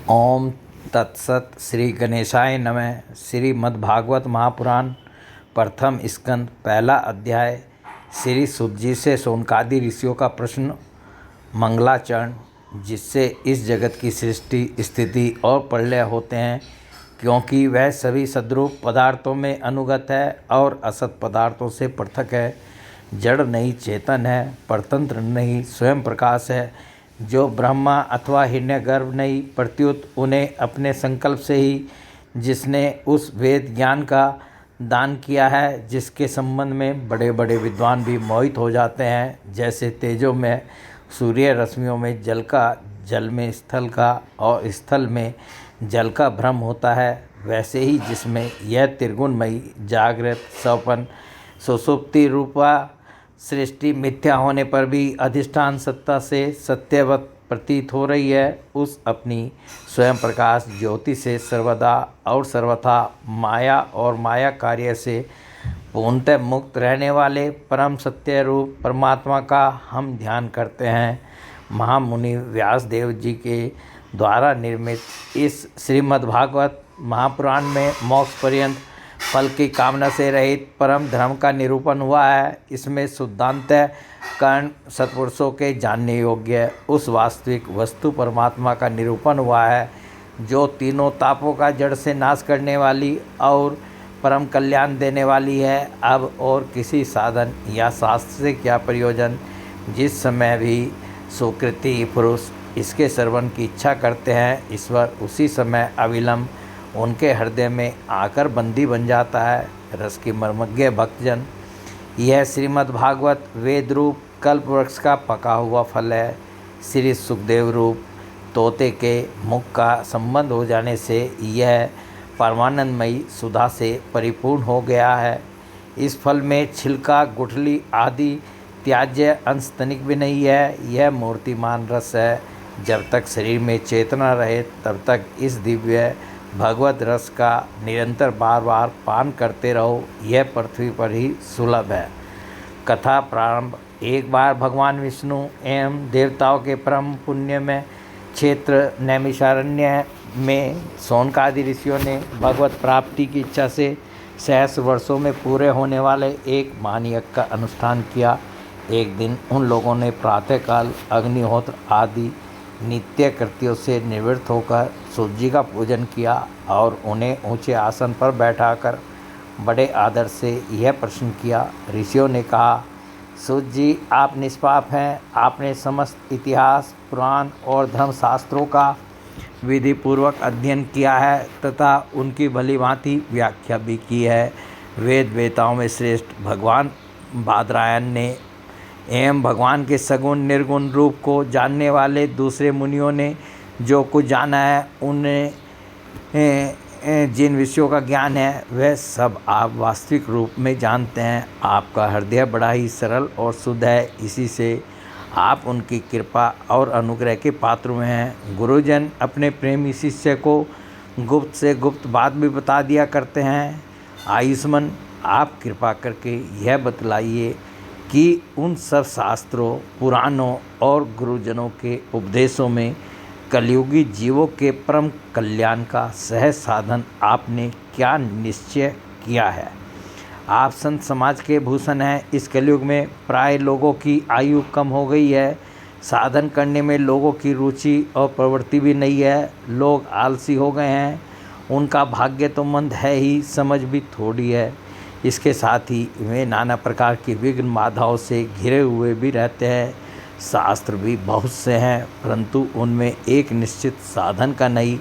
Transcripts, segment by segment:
ओम तत्सत। श्री गणेशाय नमः। श्रीमद्भागवत महापुराण प्रथम स्कंद पहला अध्याय। श्री सुत जी से शौनकादि ऋषियों का प्रश्न मंगलाचरण, जिससे इस जगत की सृष्टि स्थिति और प्रलय होते हैं, क्योंकि वह सभी सद्रूप पदार्थों में अनुगत है और असत पदार्थों से पृथक है। जड़ नहीं चेतन है, परतंत्र नहीं स्वयं प्रकाश है। जो ब्रह्मा अथवा हिरण्यगर्भ नहीं, प्रत्युत उन्हें अपने संकल्प से ही जिसने उस वेद ज्ञान का दान किया है, जिसके संबंध में बड़े बड़े विद्वान भी मोहित हो जाते हैं। जैसे तेजों में सूर्य रश्मियों में जल का, जल में स्थल का और स्थल में जल का भ्रम होता है, वैसे ही जिसमें यह त्रिगुणमयी जागृत स्वप्न सुषुप्ति रूपा सृष्टि मिथ्या होने पर भी अधिष्ठान सत्ता से सत्यवत प्रतीत हो रही है, उस अपनी स्वयं प्रकाश ज्योति से सर्वदा और सर्वथा माया और माया कार्य से पूर्णतः मुक्त रहने वाले परम सत्य रूप परमात्मा का हम ध्यान करते हैं। महामुनि व्यास देव जी के द्वारा निर्मित इस श्रीमद्भागवत महापुराण में मोक्ष पर्यंत फल की कामना से रहित परम धर्म का निरूपण हुआ है। इसमें शुद्धांत कर्ण सत्पुरुषों के जानने योग्य उस वास्तविक वस्तु परमात्मा का निरूपण हुआ है, जो तीनों तापों का जड़ से नाश करने वाली और परम कल्याण देने वाली है। अब और किसी साधन या शास्त्र से क्या प्रयोजन। जिस समय भी सुकृति पुरुष इसके श्रवण की इच्छा करते हैं, ईश्वर उसी समय अविलंब उनके हृदय में आकर बंदी बन जाता है। रस की मर्मज्ञ भक्तजन, यह श्रीमद्भागवत वेद रूप कल्प वृक्ष का पका हुआ फल है। श्री सुखदेव रूप तोते के मुख का संबंध हो जाने से यह परमानंदमयी सुधा से परिपूर्ण हो गया है। इस फल में छिलका, गुठली आदि त्याज्य अंश तनिक भी नहीं है। यह मूर्तिमान रस है। जब तक शरीर में चेतना रहे, तब तक इस दिव्य भगवत रस का निरंतर बार बार पान करते रहो। यह पृथ्वी पर ही सुलभ है। कथा प्रारंभ। एक बार भगवान विष्णु एवं देवताओं के परम पुण्य में क्षेत्र नैमिषारण्य में शौनकादि ऋषियों ने भगवत प्राप्ति की इच्छा से सहस्र वर्षों में पूरे होने वाले एक महायज्ञ का अनुष्ठान किया। एक दिन उन लोगों ने प्रातःकाल अग्निहोत्र आदि नित्य कृत्यों से निवृत्त होकर सूर्य जी का पूजन किया और उन्हें ऊंचे आसन पर बैठाकर बड़े आदर से यह प्रश्न किया। ऋषियों ने कहा, सूर्य जी, आप निष्पाप हैं। आपने समस्त इतिहास, पुराण और धर्मशास्त्रों का विधि पूर्वक अध्ययन किया है तथा उनकी भली भांति व्याख्या भी की है। वेद वेताओं में श्रेष्ठ भगवान बादरायण ने एवं भगवान के सगुण निर्गुण रूप को जानने वाले दूसरे मुनियों ने जो कुछ जाना है, उन्हें जिन विषयों का ज्ञान है, वह सब आप वास्तविक रूप में जानते हैं। आपका हृदय बड़ा ही सरल और शुद्ध है, इसी से आप उनकी कृपा और अनुग्रह के पात्र में हैं। गुरुजन अपने प्रेमी शिष्य को गुप्त से गुप्त बात भी बता दिया करते हैं। आयुष्मान, आप कृपा करके यह बतलाइए कि उन सब शास्त्रों, पुराणों और गुरुजनों के उपदेशों में कलयुगी जीवों के परम कल्याण का सहज साधन आपने क्या निश्चय किया है। आप संत समाज के भूषण हैं। इस कलयुग में प्राय लोगों की आयु कम हो गई है। साधन करने में लोगों की रुचि और प्रवृत्ति भी नहीं है। लोग आलसी हो गए हैं। उनका भाग्य तो मंद है ही, समझ भी थोड़ी है। इसके साथ ही वे नाना प्रकार की विघ्न बाधाओं से घिरे हुए भी रहते हैं। शास्त्र भी बहुत से हैं, परंतु उनमें एक निश्चित साधन का नहीं,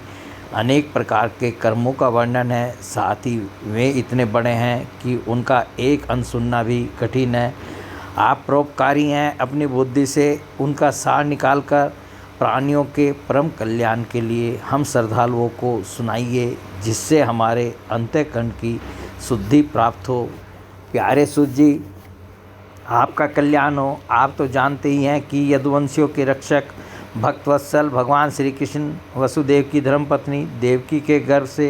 अनेक प्रकार के कर्मों का वर्णन है। साथ ही वे इतने बड़े हैं कि उनका एक अंश सुनना भी कठिन है। आप परोपकारी हैं। अपनी बुद्धि से उनका सार निकालकर प्राणियों के परम कल्याण के लिए हम श्रद्धालुओं को सुनाइए, जिससे हमारे अंतःकरण की शुद्धि प्राप्त हो। प्यारे सूत जी, आपका कल्याण हो। आप तो जानते ही हैं कि यदुवंशियों के रक्षक भक्तवत्सल भगवान श्री कृष्ण वसुदेव की धर्मपत्नी देवकी के गर्भ से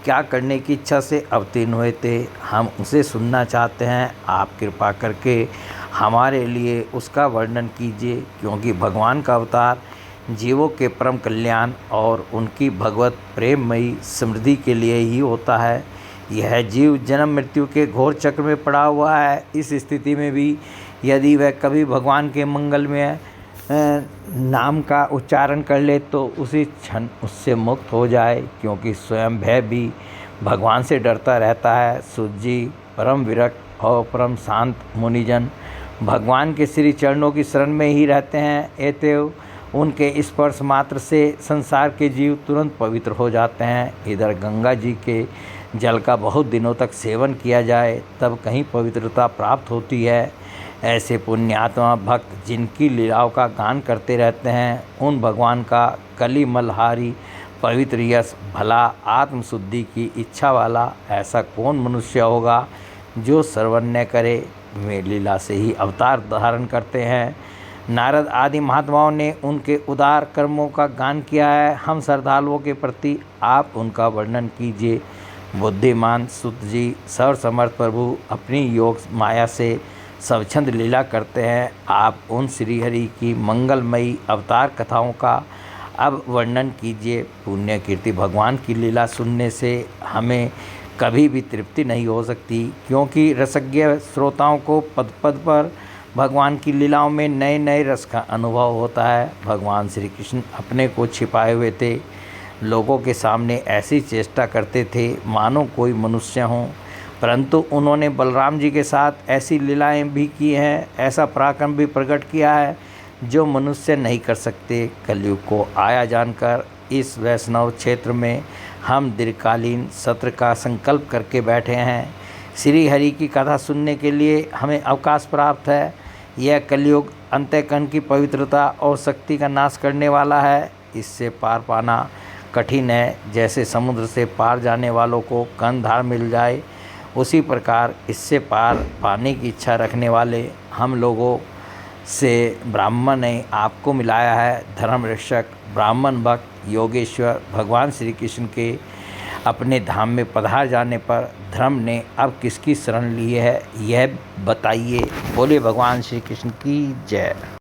क्या करने की इच्छा से अवतीर्ण हुए थे। हम उसे सुनना चाहते हैं। आप कृपा करके हमारे लिए उसका वर्णन कीजिए, क्योंकि भगवान का अवतार जीवों के परम कल्याण और उनकी भगवत प्रेममयी समृद्धि के लिए ही होता है। यह जीव जन्म मृत्यु के घोर चक्र में पड़ा हुआ है। इस स्थिति में भी यदि वह कभी भगवान के मंगलमय नाम का उच्चारण कर ले तो उसी क्षण उससे मुक्त हो जाए, क्योंकि स्वयं भय भी भगवान से डरता रहता है। सूत जी, परम विरक्त और परम शांत मुनिजन भगवान के श्री चरणों की शरण में ही रहते हैं। अतएव उनके स्पर्श मात्र से संसार के जीव तुरंत पवित्र हो जाते हैं। इधर गंगा जी के जल का बहुत दिनों तक सेवन किया जाए तब कहीं पवित्रता प्राप्त होती है। ऐसे पुण्यात्मा भक्त जिनकी लीलाओं का गान करते रहते हैं, उन भगवान का कली मलहारी पवित्र यश भला आत्मशुद्धि की इच्छा वाला ऐसा कौन मनुष्य होगा जो सर्वन्य करे। वे लीला से ही अवतार धारण करते हैं। नारद आदि महात्माओं ने उनके उदार कर्मों का गान किया है। हम श्रद्धालुओं के प्रति आप उनका वर्णन कीजिए। बुद्धिमान सूत जी, सर्वसमर्थ प्रभु अपनी योग माया से स्वच्छंद लीला करते हैं। आप उन श्रीहरि की मंगलमयी अवतार कथाओं का अब वर्णन कीजिए। पुण्य कीर्ति भगवान की लीला सुनने से हमें कभी भी तृप्ति नहीं हो सकती, क्योंकि रसज्ञ श्रोताओं को पद पद पर भगवान की लीलाओं में नए नए रस का अनुभव होता है। भगवान श्री कृष्ण अपने को छिपाए हुए थे, लोगों के सामने ऐसी चेष्टा करते थे मानो कोई मनुष्य हों, परंतु उन्होंने बलराम जी के साथ ऐसी लीलाएं भी की हैं, ऐसा पराक्रम भी प्रकट किया है जो मनुष्य नहीं कर सकते। कलयुग को आया जानकर इस वैष्णव क्षेत्र में हम दीर्घकालीन सत्र का संकल्प करके बैठे हैं। श्री हरि की कथा सुनने के लिए हमें अवकाश प्राप्त है। यह कलयुग अंतःकरण की पवित्रता और शक्ति का नाश करने वाला है। इससे पार पाना कठिन है। जैसे समुद्र से पार जाने वालों को कंधार मिल जाए, उसी प्रकार इससे पार पाने की इच्छा रखने वाले हम लोगों से ब्राह्मण ने आपको मिलाया है। धर्म रक्षक ब्राह्मण भक्त योगेश्वर भगवान श्री कृष्ण के अपने धाम में पधार जाने पर धर्म ने अब किसकी शरण ली है, यह बताइए। बोले भगवान श्री कृष्ण की जय।